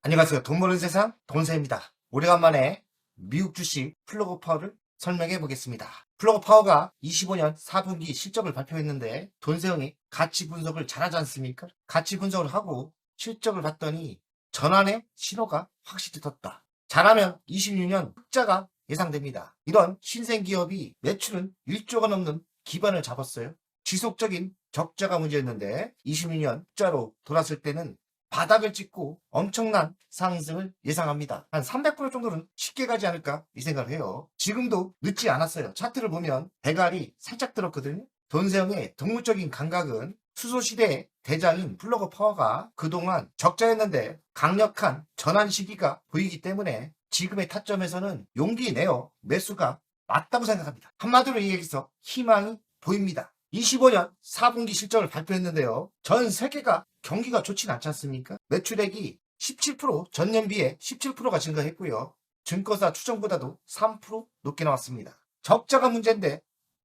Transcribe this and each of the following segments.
안녕하세요. 돈 버는 세상 돈세입니다. 오래간만에 미국 주식 플러그 파워를 설명해 보겠습니다. 플러그 파워가 25년 4분기 실적을 발표했는데 돈세형이 가치 분석을 잘하지 않습니까? 가치 분석을 하고 실적을 봤더니 전환의 신호가 확실히 떴다. 잘하면 26년 흑자가 예상됩니다. 이런 신생 기업이 매출은 1조가 넘는 기반을 잡았어요. 지속적인 적자가 문제였는데 26년 흑자로 돌았을 때는 바닥을 찍고 엄청난 상승을 예상합니다. 한 300% 정도는 쉽게 가지 않을까 이 생각을 해요. 지금도 늦지 않았어요. 차트를 보면 배갈이 살짝 들었거든요. 돈세형의 동물적인 감각은 수소시대의 대장인 플러그 파워가 그동안 적자였는데 강력한 전환 시기가 보이기 때문에 지금의 타점에서는 용기 내어 매수가 맞다고 생각합니다. 한마디로 얘기해서 희망이 보입니다. 25년 4분기 실적을 발표했는데요. 전 세계가 경기가 좋진 않지 않습니까? 매출액이 17% 전년비에 17%가 증가했고요. 증권사 추정보다도 3% 높게 나왔습니다. 적자가 문제인데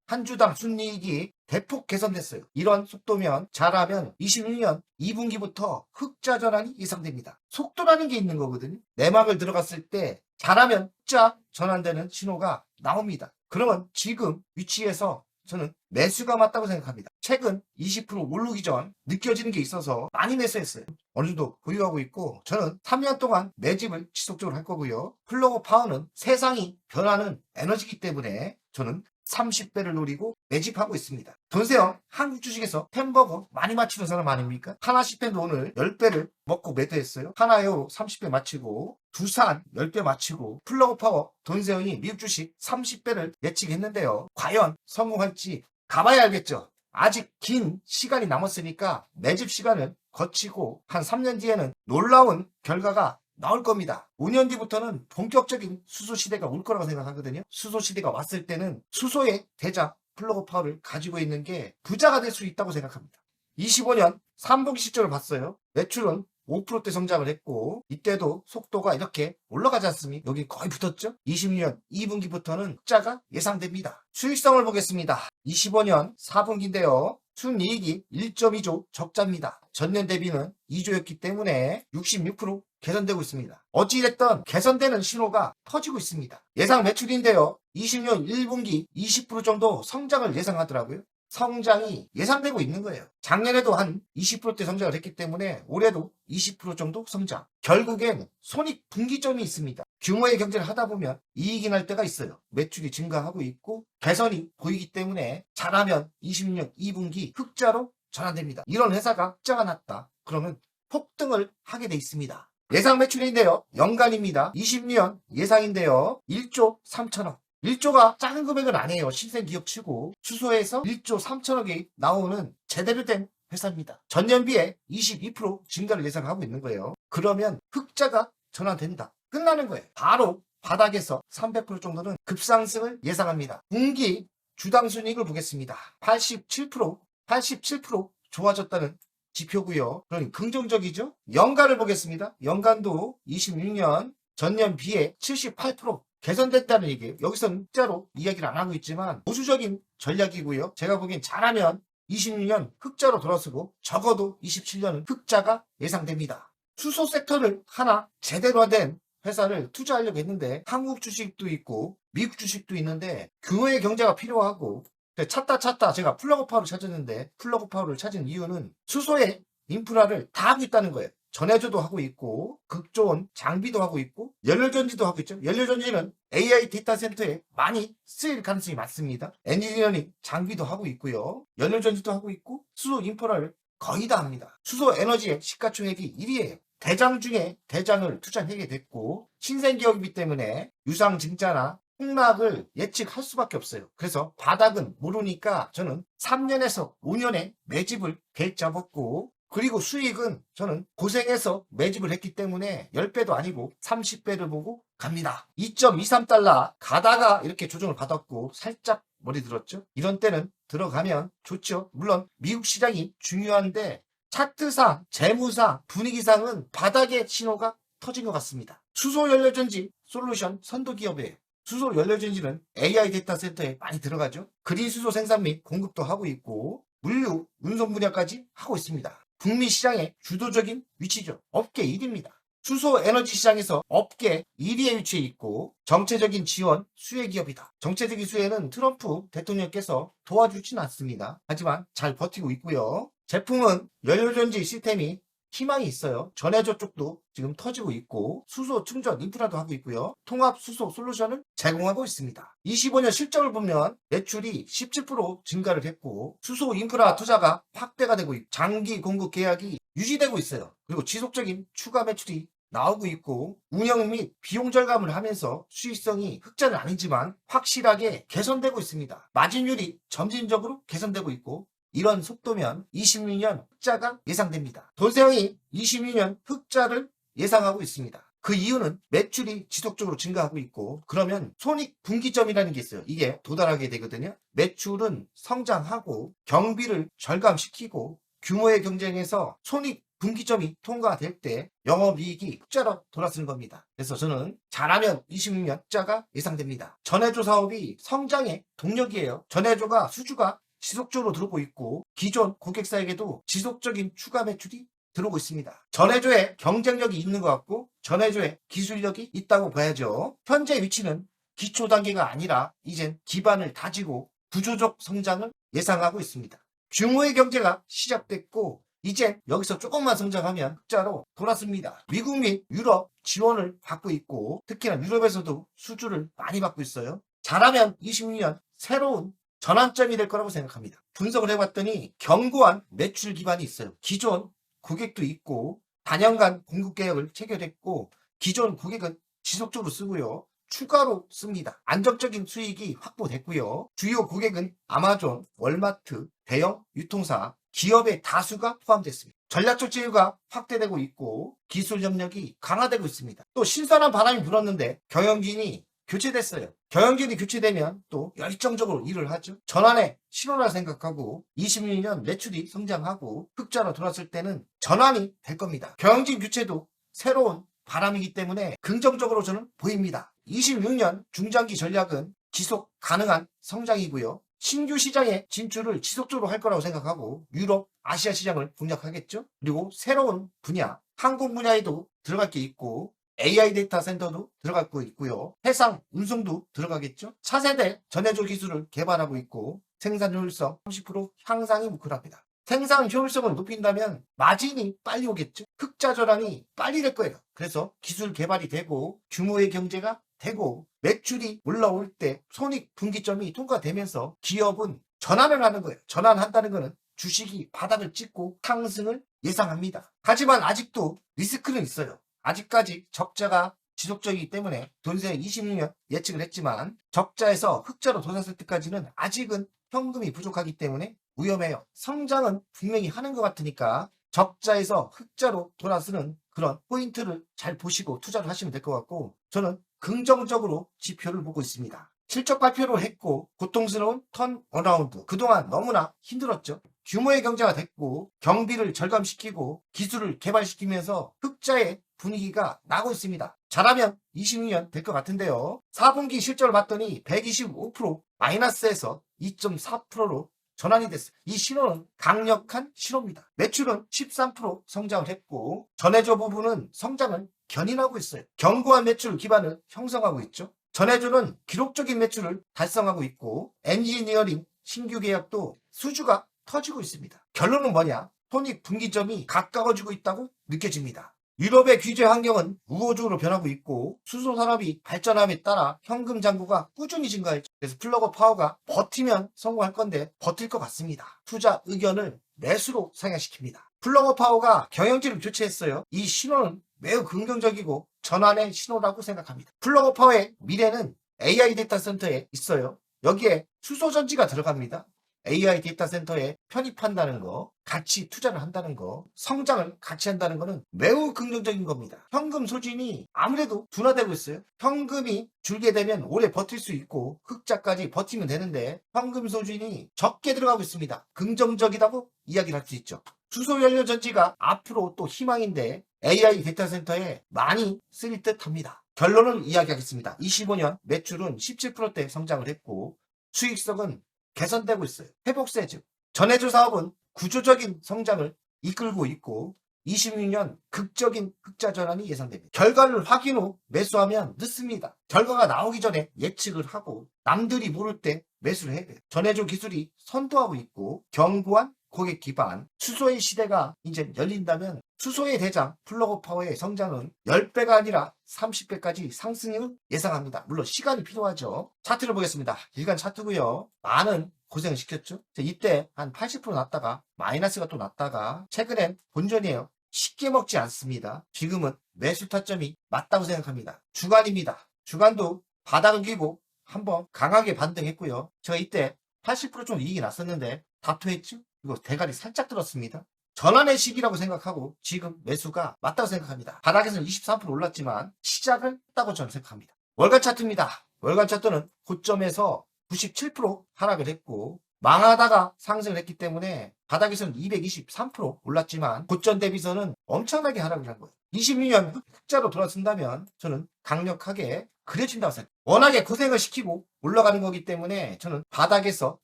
한 주당 순이익이 대폭 개선됐어요. 이런 속도면 잘하면 26년 2분기부터 흑자 전환이 예상됩니다. 속도라는 게 있는 거거든요. 내막을 들어갔을 때 잘하면 흑자 전환되는 신호가 나옵니다. 그러면 지금 위치에서 저는 매수가 맞다고 생각합니다. 최근 20% 오르기 전 느껴지는 게 있어서 많이 매수했어요. 어느 정도 보유하고 있고 저는 3년 동안 매집을 지속적으로 할 거고요. 플러그 파워는 세상이 변하는 에너지이기 때문에 저는 30배를 노리고 매집하고 있습니다. 돈세형 한국 주식에서 햄버거 많이 맞히는 사람 아닙니까? 하나씩 팬도 오늘 10배를 먹고 매도했어요. 하나요 30배 맞히고 두산 10배 맞히고 플러그 파워 돈세형이 미국 주식 30배를 예측했는데요. 과연 성공할지 가봐야 알겠죠. 아직 긴 시간이 남았으니까 매집 시간을 거치고 한 3년 뒤에는 놀라운 결과가 나올 겁니다. 5년 뒤부터는 본격적인 수소 시대가 올 거라고 생각하거든요. 수소 시대가 왔을 때는 수소의 대장 플러그 파워를 가지고 있는 게 부자가 될 수 있다고 생각합니다. 25년 3분기 실적을 봤어요. 매출은 5%대 성장을 했고 이때도 속도가 이렇게 올라가지 않습니까? 여기 거의 붙었죠? 26년 2분기부터는 흑자가 예상됩니다. 수익성을 보겠습니다. 25년 4분기인데요. 순이익이 1.2조 적자입니다. 전년 대비는 2조였기 때문에 66% 개선되고 있습니다. 어찌됐든 개선되는 신호가 터지고 있습니다. 예상 매출인데요. 20년 1분기 20% 정도 성장을 예상하더라고요. 성장이 예상되고 있는 거예요. 작년에도 한 20%대 성장을 했기 때문에 올해도 20% 정도 성장. 결국엔 손익분기점이 있습니다. 규모의 경제를 하다 보면 이익이 날 때가 있어요. 매출이 증가하고 있고 개선이 보이기 때문에 잘하면 26년 2분기 흑자로 전환됩니다. 이런 회사가 흑자가 났다. 그러면 폭등을 하게 돼 있습니다. 예상 매출인데요. 연간입니다. 26년 예상인데요. 1조 3천억. 1조가 작은 금액은 아니에요. 신생 기업 치고 수소에서 1조 3천억이 나오는 제대로 된 회사입니다. 전년비에 22% 증가를 예상하고 있는 거예요. 그러면 흑자가 전환된다. 끝나는 거예요. 바로 바닥에서 300% 정도는 급상승을 예상합니다. 분기 주당 순이익을 보겠습니다. 87% 좋아졌다는 지표고요. 그러니 긍정적이죠. 연간을 보겠습니다. 연간도 26년 전년 비해 78% 개선됐다는 얘기예요. 여기서는 흑자로 이야기를 안 하고 있지만 보수적인 전략이고요. 제가 보기엔 잘하면 26년 흑자로 돌아서고 적어도 27년은 흑자가 예상됩니다. 수소 섹터를 하나 제대로 된 회사를 투자하려고 했는데 한국 주식도 있고 미국 주식도 있는데 규모의 경제가 필요하고 찾다 제가 플러그 파워를 찾았는데 플러그 파워를 찾은 이유는 수소의 인프라를 다 하고 있다는 거예요. 전해조도 하고 있고 극좋은 장비도 하고 있고 연료전지도 하고 있죠. 연료전지는 AI 데이터 센터에 많이 쓰일 가능성이 많습니다. 엔지니어링 장비도 하고 있고요. 연료전지도 하고 있고 수소 인프라를 거의 다 합니다. 수소 에너지의 시가총액이 1위예요. 대장 중에 대장을 투자하게 됐고 신생기업이기 때문에 유상증자나 폭락을 예측할 수밖에 없어요. 그래서 바닥은 모르니까 저는 3년에서 5년에 매집을 계획 잡았고 그리고 수익은 저는 고생해서 매집을 했기 때문에 10배도 아니고 30배를 보고 갑니다. 2.23달러 가다가 이렇게 조정을 받았고 살짝 머리 들었죠. 이런 때는 들어가면 좋죠. 물론 미국 시장이 중요한데 차트상, 재무상, 분위기상은 바닥의 신호가 터진 것 같습니다. 수소연료전지 솔루션 선도기업이에요. 수소 연료전지는 AI 데이터 센터에 많이 들어가죠. 그린 수소 생산 및 공급도 하고 있고 물류, 운송 분야까지 하고 있습니다. 북미 시장의 주도적인 위치죠. 업계 1위입니다. 수소 에너지 시장에서 업계 1위에 위치해 있고 정체적인 지원 수혜 기업이다. 정체적인 수혜는 트럼프 대통령께서 도와주진 않습니다. 하지만 잘 버티고 있고요. 제품은 연료전지 시스템이 희망이 있어요. 전해조 쪽도 지금 터지고 있고 수소 충전 인프라도 하고 있고요. 통합 수소 솔루션을 제공하고 있습니다. 25년 실적을 보면 매출이 17% 증가를 했고 수소 인프라 투자가 확대가 되고 있고 장기 공급 계약이 유지되고 있어요. 그리고 지속적인 추가 매출이 나오고 있고 운영 및 비용 절감을 하면서 수익성이 흑자는 아니지만 확실하게 개선되고 있습니다. 마진율이 점진적으로 개선되고 있고 이런 속도면 26년 흑자가 예상됩니다. 돈세형이 26년 흑자를 예상하고 있습니다. 그 이유는 매출이 지속적으로 증가하고 있고 그러면 손익분기점이라는 게 있어요. 이게 도달하게 되거든요. 매출은 성장하고 경비를 절감시키고 규모의 경쟁에서 손익분기점이 통과될 때 영업이익이 흑자로 돌아서는 겁니다. 그래서 저는 잘하면 26년 흑자가 예상됩니다. 전해조 사업이 성장의 동력이에요. 전해조가 수주가 지속적으로 들어오고 있고 기존 고객사에게도 지속적인 추가 매출이 들어오고 있습니다. 전해조에 경쟁력이 있는 것 같고 전해조에 기술력이 있다고 봐야죠. 현재 위치는 기초 단계가 아니라 이젠 기반을 다지고 구조적 성장을 예상하고 있습니다. 규모의 경제가 시작됐고 이제 여기서 조금만 성장하면 흑자로 돌아섭니다. 미국 및 유럽 지원을 받고 있고 특히나 유럽에서도 수주를 많이 받고 있어요. 잘하면 26년 새로운 전환점이 될 거라고 생각합니다. 분석을 해봤더니 견고한 매출 기반이 있어요. 기존 고객도 있고 단연간 공급 계약을 체결했고 기존 고객은 지속적으로 쓰고요. 추가로 씁니다. 안정적인 수익이 확보됐고요. 주요 고객은 아마존, 월마트, 대형 유통사, 기업의 다수가 포함됐습니다. 전략적 제휴가 확대되고 있고 기술 협력이 강화되고 있습니다. 또 신선한 바람이 불었는데 경영진이 교체됐어요. 경영진이 교체되면 또 열정적으로 일을 하죠. 전환의 신호라 생각하고 26년 매출이 성장하고 흑자로 돌아설 때는 전환이 될 겁니다. 경영진 교체도 새로운 바람이기 때문에 긍정적으로 저는 보입니다. 26년 중장기 전략은 지속 가능한 성장이고요. 신규 시장에 진출을 지속적으로 할 거라고 생각하고 유럽, 아시아 시장을 공략하겠죠. 그리고 새로운 분야, 항공 분야에도 들어갈 게 있고 AI 데이터 센터도 들어가고 있고요. 해상 운송도 들어가겠죠. 차세대 전해조 기술을 개발하고 있고 생산 효율성 30% 향상이 목표랍니다. 생산 효율성을 높인다면 마진이 빨리 오겠죠. 흑자 전환이 빨리 될 거예요. 그래서 기술 개발이 되고 규모의 경제가 되고 매출이 올라올 때 손익분기점이 통과되면서 기업은 전환을 하는 거예요. 전환한다는 것은 주식이 바닥을 찍고 상승을 예상합니다. 하지만 아직도 리스크는 있어요. 아직까지 적자가 지속적이기 때문에 돈세 26년 예측을 했지만 적자에서 흑자로 돌아설 때까지는 아직은 현금이 부족하기 때문에 위험해요. 성장은 분명히 하는 것 같으니까 적자에서 흑자로 돌아서는 그런 포인트를 잘 보시고 투자를 하시면 될 것 같고 저는 긍정적으로 지표를 보고 있습니다. 실적 발표를 했고 고통스러운 턴어라운드 그동안 너무나 힘들었죠. 규모의 경제가 됐고 경비를 절감시키고 기술을 개발시키면서 흑자의 분위기가 나고 있습니다. 잘하면 26년 될 것 같은데요. 4분기 실적을 봤더니 125% 마이너스에서 2.4%로 전환이 됐어요. 이 신호는 강력한 신호입니다. 매출은 13% 성장을 했고 전해조 부분은 성장을 견인하고 있어요. 견고한 매출 기반을 형성하고 있죠. 전해조는 기록적인 매출을 달성하고 있고 엔지니어링 신규 계약도 수주가 터지고 있습니다. 결론은 뭐냐? 손익분기점이 가까워지고 있다고 느껴집니다. 유럽의 규제 환경은 우호적으로 변하고 있고 수소 산업이 발전함에 따라 현금 잔고가 꾸준히 증가했죠. 그래서 플러그 파워가 버티면 성공할 건데 버틸 것 같습니다. 투자 의견을 매수로 상향시킵니다. 플러그 파워가 경영진을 교체했어요. 이 신호는 매우 긍정적이고 전환의 신호라고 생각합니다. 플러그 파워의 미래는 AI 데이터 센터에 있어요. 여기에 수소전지가 들어갑니다. AI 데이터 센터에 편입한다는 거, 같이 투자를 한다는 거, 성장을 같이 한다는 거는 매우 긍정적인 겁니다. 현금 소진이 아무래도 둔화되고 있어요. 현금이 줄게 되면 오래 버틸 수 있고 흑자까지 버티면 되는데 현금 소진이 적게 들어가고 있습니다. 긍정적이라고 이야기를 할 수 있죠. 수소연료전지가 앞으로 또 희망인데 AI 데이터 센터에 많이 쓰일 듯 합니다. 결론을 이야기하겠습니다. 25년 매출은 17%대 성장을 했고 수익성은 개선되고 있어요. 회복세죠. 전해조 사업은 구조적인 성장을 이끌고 있고 26년 극적인 흑자 전환이 예상됩니다. 결과를 확인 후 매수하면 늦습니다. 결과가 나오기 전에 예측을 하고 남들이 모를 때 매수를 해야 돼요. 전해조 기술이 선도하고 있고 견고한 고객 기반, 수소의 시대가 이제 열린다면 수소의 대장 플러그파워의 성장은 10배가 아니라 30배까지 상승을 예상합니다. 물론 시간이 필요하죠. 차트를 보겠습니다. 일간 차트고요. 많은 고생을 시켰죠. 이때 한 80% 났다가 마이너스가 또 났다가 최근엔 본전이에요. 쉽게 먹지 않습니다. 지금은 매수 타점이 맞다고 생각합니다. 주간입니다. 주간도 바닥을 기고 한번 강하게 반등했고요. 제가 이때 80% 이익이 났었는데 다투했죠. 이거 대가리 살짝 들었습니다. 전환의 시기라고 생각하고 지금 매수가 맞다고 생각합니다. 바닥에서는 23% 올랐지만 시작을 했다고 저는 생각합니다. 월간 차트입니다. 월간 차트는 고점에서 97% 하락을 했고 망하다가 상승을 했기 때문에 바닥에서는 223% 올랐지만 고점 대비서는 엄청나게 하락을 한 거예요. 26년 흑자로 돌아선다면 저는 강력하게 그려진다고 생각해요. 워낙에 고생을 시키고 올라가는 거기 때문에 저는 바닥에서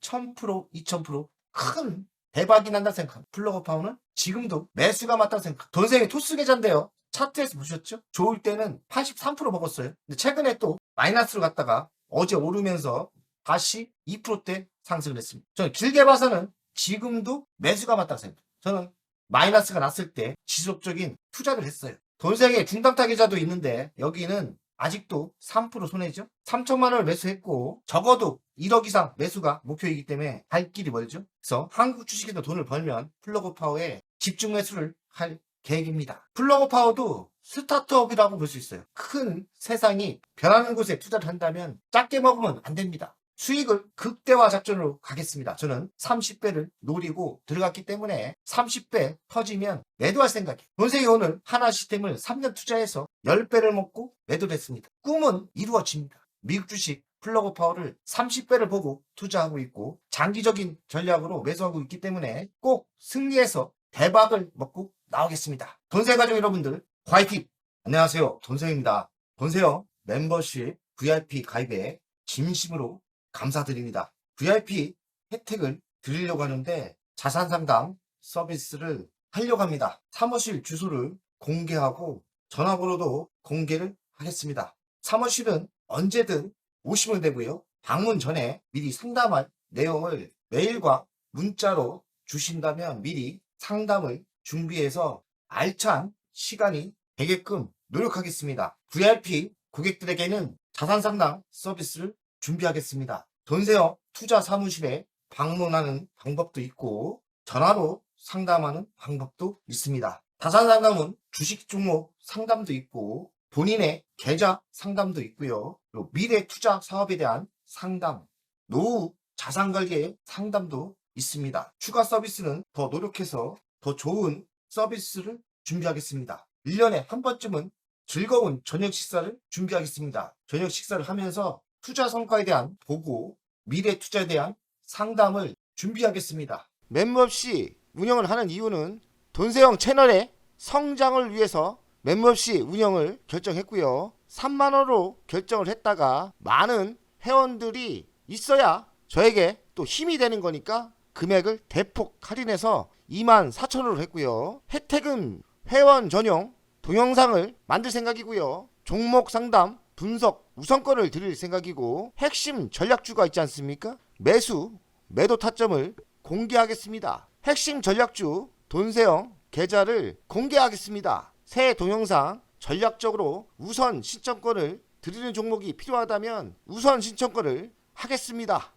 1000%, 2000% 큰 대박이 난다 생각합니다. 플러그파워는 지금도 매수가 맞다고 생각합니다. 돈생이 토스 계좌인데요. 차트에서 보셨죠? 좋을 때는 83% 먹었어요. 근데 최근에 또 마이너스로 갔다가 어제 오르면서 다시 2%대 상승을 했습니다. 저는 길게 봐서는 지금도 매수가 맞다고 생각합니다. 저는 마이너스가 났을 때 지속적인 투자를 했어요. 돈생의 중단타 계좌도 있는데 여기는 아직도 3% 손해죠. 3천만 원을 매수했고 적어도 1억 이상 매수가 목표이기 때문에 갈 길이 멀죠. 그래서 한국 주식에도 돈을 벌면 플러그파워에 집중 매수를 할 계획입니다. 플러그파워도 스타트업이라고 볼 수 있어요. 큰 세상이 변하는 곳에 투자를 한다면 작게 먹으면 안 됩니다. 수익을 극대화 작전으로 가겠습니다. 저는 30배를 노리고 들어갔기 때문에 30배 터지면 매도할 생각이에요. 돈생이 오늘 하나 시스템을 3년 투자해서 10배를 먹고 매도를 했습니다. 꿈은 이루어집니다. 미국 주식 플러그파워를 30배를 보고 투자하고 있고 장기적인 전략으로 매수하고 있기 때문에 꼭 승리해서 대박을 먹고 나오겠습니다. 돈생 가족 여러분들 화이팅! 안녕하세요. 돈생입니다. 돈세요 멤버십 VIP 가입에 진심으로 감사드립니다. VIP 혜택을 드리려고 하는데 자산 상담 서비스를 하려고 합니다. 사무실 주소를 공개하고 전화번호도 공개를 하겠습니다. 사무실은 언제든 오시면 되고요. 방문 전에 미리 상담할 내용을 메일과 문자로 주신다면 미리 상담을 준비해서 알찬 시간이 되게끔 노력하겠습니다. VIP 고객들에게는 자산 상담 서비스를 준비하겠습니다. 돈세요 투자 사무실에 방문하는 방법도 있고 전화로 상담하는 방법도 있습니다. 자산 상담은 주식 종목 상담도 있고 본인의 계좌 상담도 있고요. 그리고 미래 투자 사업에 대한 상담, 노후 자산 관리의 상담도 있습니다. 추가 서비스는 더 노력해서 더 좋은 서비스를 준비하겠습니다. 1년에 한 번쯤은 즐거운 저녁 식사를 준비하겠습니다. 저녁 식사를 하면서 투자 성과에 대한 보고, 미래 투자에 대한 상담을 준비하겠습니다. 멤버십 운영을 하는 이유는 돈세영 채널의 성장을 위해서 멤버십 운영을 결정했고요. 3만원으로 결정을 했다가 많은 회원들이 있어야 저에게 또 힘이 되는 거니까 금액을 대폭 할인해서 24,000원으로 했고요. 혜택은 회원 전용 동영상을 만들 생각이고요. 종목 상담 분석 우선권을 드릴 생각이고 핵심 전략주가 있지 않습니까? 매수 매도 타점을 공개하겠습니다. 핵심 전략주 돈세영 계좌를 공개하겠습니다. 새 동영상 전략적으로 우선 신청권을 드리는 종목이 필요하다면 우선 신청권을 하겠습니다.